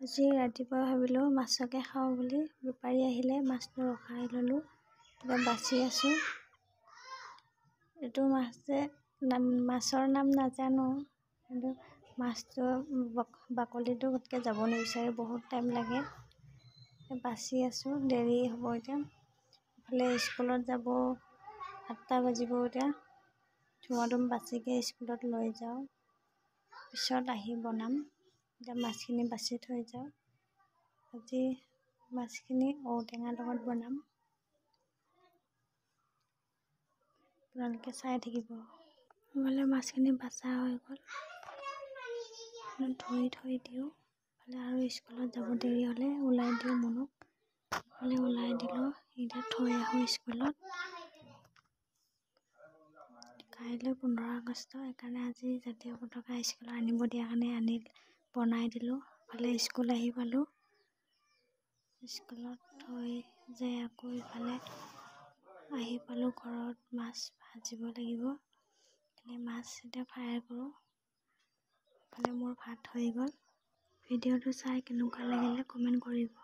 আজি ৰাতিপুৱা ভাবিলোঁ মাছকে খাওঁ বুলি বেপাৰী আহিলে মাছটো ৰখাই ল'লোঁ। এতিয়া বাছি আছোঁ। এইটো মাছৰ নাম নাজানো, কিন্তু মাছটো বাকলিটো গতিকে যাব নিবিচাৰে, বহুত টাইম লাগে। বাছি আছোঁ, দেৰি হ'ব এতিয়া। ইফালে স্কুলত যাব 8টা বাজিব এতিয়া। ধুম বাছিকৈ স্কুলত লৈ যাওঁ, পিছত আহি বনাম। এতিয়া মাছখিনি বাছি থৈ যাওঁ। আজি মাছখিনি ঔটেঙাৰ লগত বনাম। আপোনালোকে চাই থাকিব। ইফালে মাছখিনি বাছা হৈ গ'ল, ধুই থৈ দিওঁ। ইফালে আৰু স্কুলত যাব দেৰি হ'লে ওলাই দিওঁ মনুক। ইফালে ওলাই দিলোঁ, এতিয়া থৈ আহোঁ স্কুলত। কাইলৈ 15 আগষ্ট, সেইকাৰণে আজি জাতীয় পতাকা স্কুলত আনিব দিয়াৰ কাৰণে বনাই দিলোঁ। ইফালে স্কুল আহি পালোঁ। স্কুলত থৈ যাই আকৌ ইফালে আহি পালোঁ ঘৰত। মাছ ভাজিব লাগিব। মাছ এতিয়া ফ্ৰাই কৰোঁ। ইফালে মোৰ ভাত হৈ গ'ল। ভিডিঅ'টো চাই কেনেকুৱা লাগিলে কমেণ্ট কৰিব।